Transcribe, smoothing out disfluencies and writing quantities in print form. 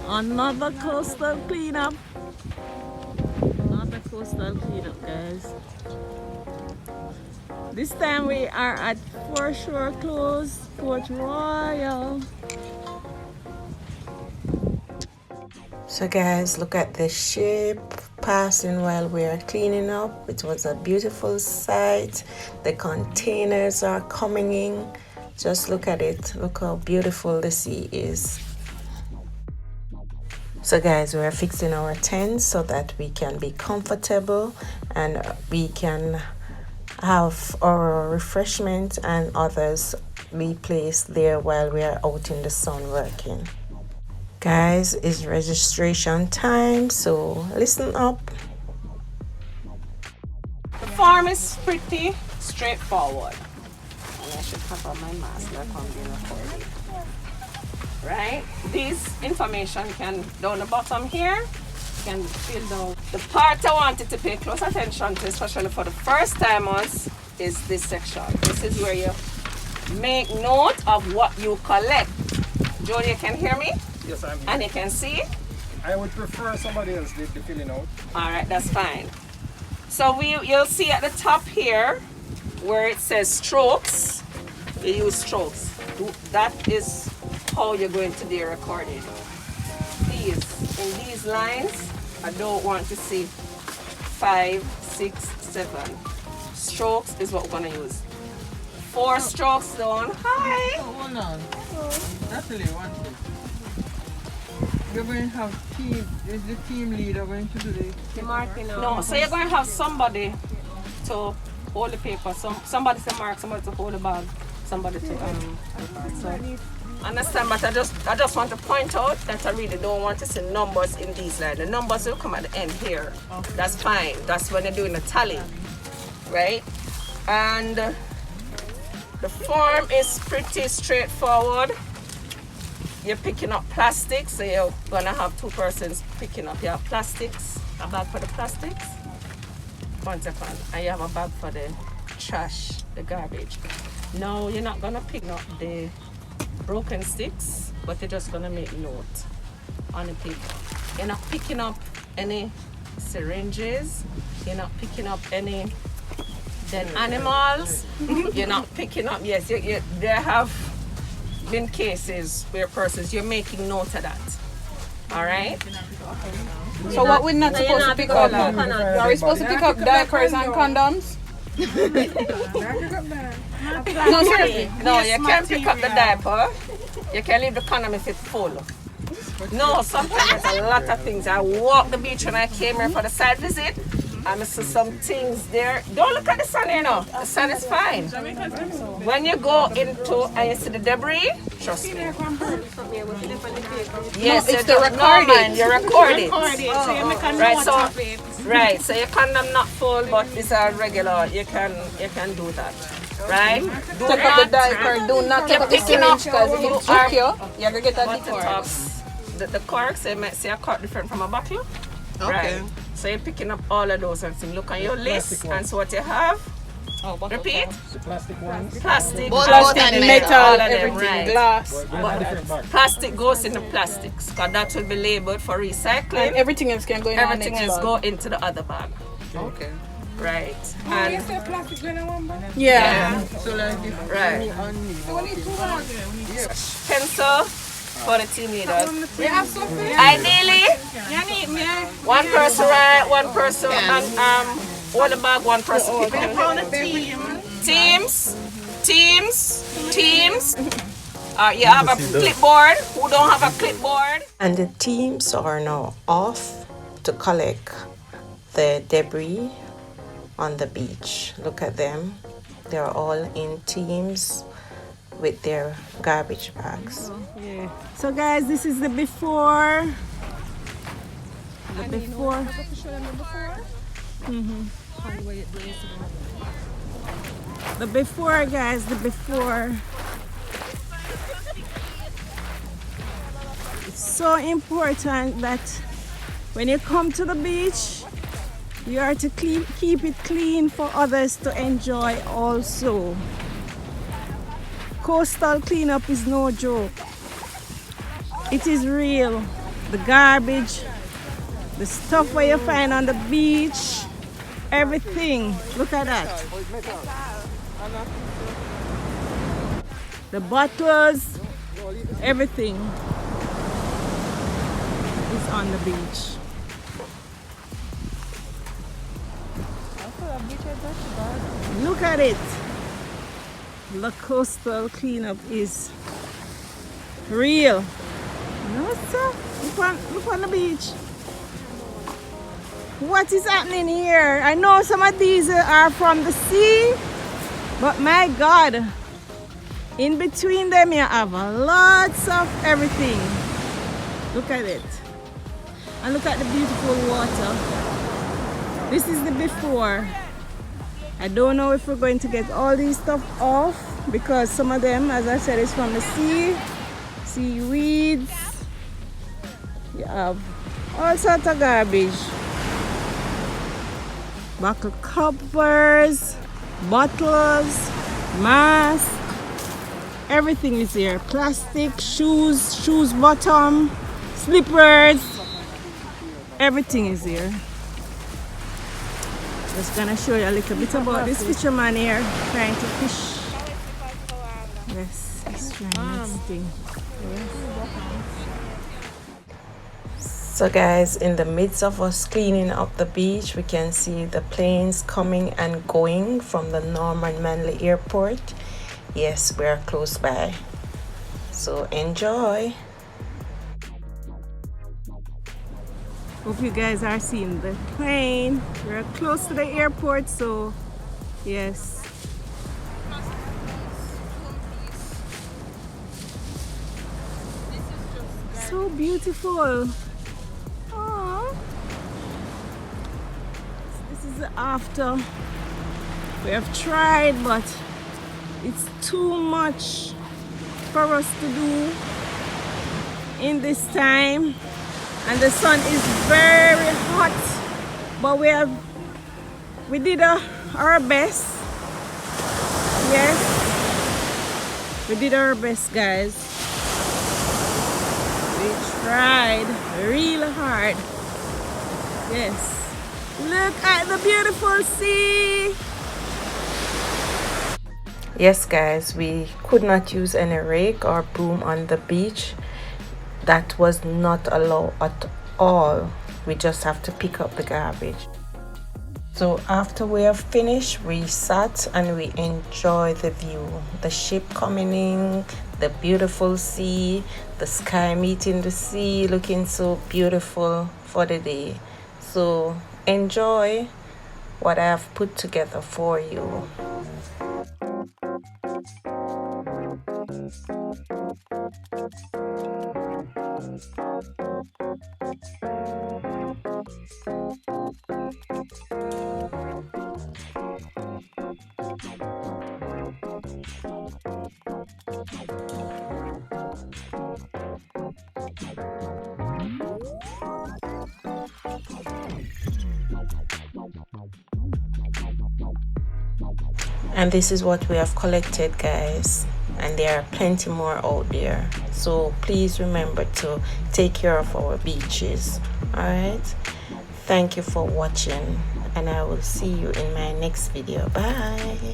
Another coastal cleanup. Another coastal cleanup, guys. This time we are at Foreshore Close, Port Royal. So guys, look at the ship passing while we are cleaning up. It was a beautiful sight. The containers are coming in. Just look at it. Look how beautiful the sea is. So guys, we are fixing our tents so that we can be comfortable and we can have our refreshment and others be placed there while we are out in the sun working. Guys, it's registration time, so listen up. The form is pretty straightforward. And I should have on my mask like I'm being recorded. Right? This information can, down the bottom here, can be filled out. The part I wanted to pay close attention to, especially for the first timers, is this section. This is where you make note of what you collect. Jody, you can hear me? Yes, I'm here. And you can see? I would prefer somebody else did the filling out. All right, that's fine. So you'll see at the top here where it says strokes, you use strokes. That is how you're going to be recorded. In these lines, I don't want to see 5, 6, 7. Strokes is what we're going to use. 4 strokes down. Hi. Hold on. Natalie, one thing. You're going to have team, is the team leader going to do the marking? No, so you're going to have somebody to hold the paper, somebody to mark, somebody to hold the bag, somebody to so understand, but I just want to point out that I really don't want to see numbers in these lines. The numbers will come at the end here. Okay. That's fine. That's when you're doing a tally, right? And the form is pretty straightforward. You're picking up plastics, so you're gonna have 2 persons picking up your plastics, a bag for the plastics. 1 second, and you have a bag for the trash, the garbage. No, you're not gonna pick up the broken sticks, but you're just gonna make note on the paper. You're not picking up any syringes, you're not picking up any dead animals, you're not picking up, yes, there have been cases where persons, you're making note of that. All right? So what we're not supposed to pick up? Are we supposed to pick up diapers and condoms? No, seriously. No, you can't pick up the diaper. You can leave the condom if it's full. No, sometimes there's a lot of things. I walked the beach when I came here for the site visit. I saw some things there. Don't look at the sun here now. The sun is fine. When you go into and you see the debris, trust me. Yes, it's the recording. You record it. Right, so your condom not full, but it's a regular. You can do that. Right? Do Take up the diaper. Do not take up the syringe because if it choke you, you're going to get a corks. The corks, so you might see a cork different from a bottle. Okay. Right. So you're picking up all of those and things. Look on your list and see what you have. Repeat. The plastic ones. Plastic, metal, everything, right. Glass. But plastic goes in the plastics because that will be labeled for recycling. And everything else can go in everything else go into the other bag. Okay. Right. And plastic going in one bag? yeah. So like if Right. So we need 2 bags. Pencil for the team leaders. We have something. Ideally, 1 person right, 1 person and hold the bag, 1 person pick up. Teams. You have a clipboard. Who don't have a clipboard? And the teams are now off to collect the debris on the beach. Look at them. They're all in teams with their garbage bags. Yeah. So guys, this is the before. The before, guys, the before. It's so important that when you come to the beach, you are to keep it clean for others to enjoy also. Coastal cleanup is no joke. It is real. the garbage, the stuff where you find on the beach, everything. Look at that. The bottles, everything is on the beach. Look at it. The coastal cleanup is real. No, sir. Look on the beach. What is happening here? I know some of these are from the sea, but my God, in between them you have lots of everything. Look at it. And look at the beautiful water. This is the before. I don't know if we're going to get all these stuff off because some of them, as I said, is from the sea. Seaweeds. You have all sorts of garbage. Bottle covers, bottles, masks, everything is here. Plastic, shoes bottom, slippers, everything is here. Just gonna show you a little bit about this fisherman here trying to fish. Yes, he's trying this thing. So guys, in the midst of us cleaning up the beach, we can see the planes coming and going from the Norman Manley Airport. Yes, we're close by. So enjoy. Hope you guys are seeing the plane. We're close to the airport, so yes. So beautiful. Aww. This is the after. We have tried, but it's too much for us to do in this time. And the sun is very hot, but we did our best. Yes, we did our best, guys. We tried real hard. Yes, look at the beautiful sea. Yes guys, we could not use any rake or broom on the beach. That was not allowed at all. We just have to pick up the garbage. So after we have finished, we sat and we enjoyed the view. The ship coming in, the beautiful sea, the sky meeting the sea, looking so beautiful for the day. So enjoy what I have put together for you. And this is what we have collected, guys, and there are plenty more out there. So please remember to take care of our beaches. All right, thank you for watching, and I will see you in my next video. Bye.